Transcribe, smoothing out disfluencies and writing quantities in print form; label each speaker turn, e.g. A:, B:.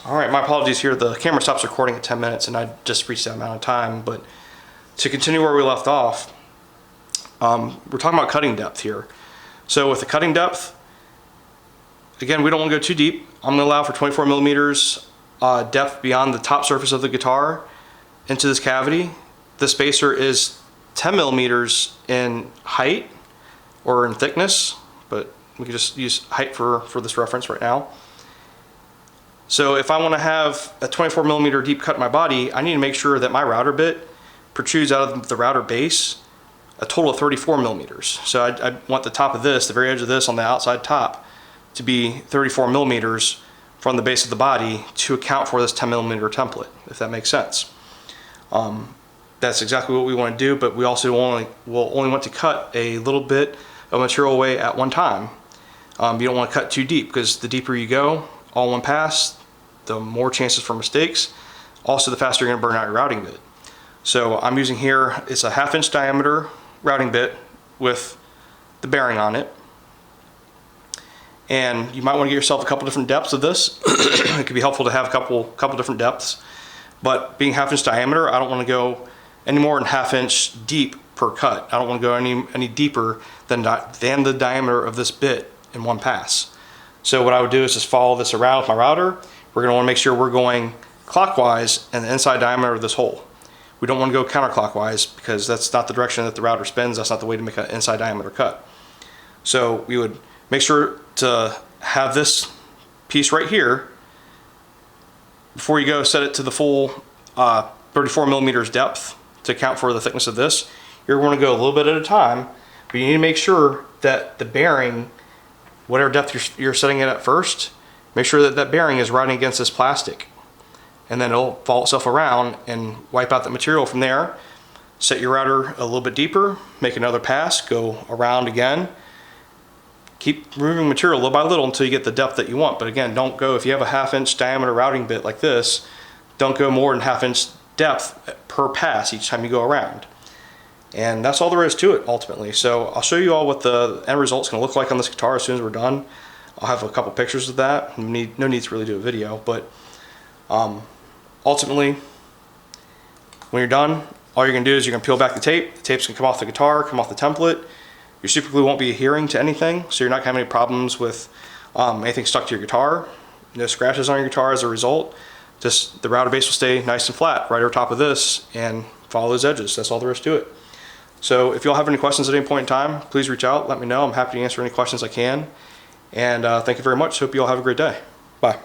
A: Alright, my apologies here. The camera stops recording at 10 minutes and I just reached that amount of time. But to continue where we left off, we're talking about cutting depth here. So with the cutting depth, again, we don't want to go too deep. I'm going to allow for 24 millimeters depth beyond the top surface of the guitar into this cavity. The spacer is 10 millimeters in height or in thickness, but we can just use height for this reference right now. So if I want to have a 24 millimeter deep cut in my body, I need to make sure that my router bit protrudes out of the router base a total of 34 millimeters. So I want the top of this, the very edge of this on the outside top, to be 34 millimeters from the base of the body to account for this 10 millimeter template, if that makes sense. That's exactly what we want to do, but we also will only want to cut a little bit of material away at one time. You don't want to cut too deep, because the deeper you go all one pass, the more chances for mistakes. Also, the faster you're going to burn out your routing bit. So I'm using here, it's a 1/2 inch diameter routing bit with the bearing on it. And you might want to get yourself a couple different depths of this. It could be helpful to have a couple different depths. But being 1/2 inch diameter, I don't want to go any more than 1/2 inch deep per cut. I don't want to go any deeper than the diameter of this bit in one pass. So what I would do is just follow this around with my router. We're going to want to make sure we're going clockwise in the inside diameter of this hole. We don't want to go counterclockwise, because that's not the direction that the router spins. That's not the way to make an inside diameter cut. So we would make sure to have this piece right here. Before you go set it to the full 34 millimeters depth to account for the thickness of this. You're going to go a little bit at a time, but you need to make sure that the bearing, whatever depth you're setting it at first, make sure that that bearing is riding against this plastic. And then it'll follow itself around and wipe out the material from there. Set your router a little bit deeper, make another pass, go around again. Keep removing material little by little until you get the depth that you want. But again, don't go, if you have a 1/2 inch diameter routing bit like this, don't go more than 1/2 inch depth per pass each time you go around. And that's all there is to it ultimately. So I'll show you all what the end result's going to look like on this guitar as soon as we're done. I'll have a couple pictures of that. No need to really do a video, but ultimately, when you're done, all you're going to do is you're going to peel back the tape. The tape's going to come off the guitar, come off the template. Your super glue won't be adhering to anything, so you're not going to have any problems with anything stuck to your guitar. No scratches on your guitar as a result. Just the router base will stay nice and flat right over top of this, and follow those edges. That's all there is to it. So if you all have any questions at any point in time, please reach out, let me know. I'm happy to answer any questions I can. And thank you very much. Hope you all have a great day. Bye.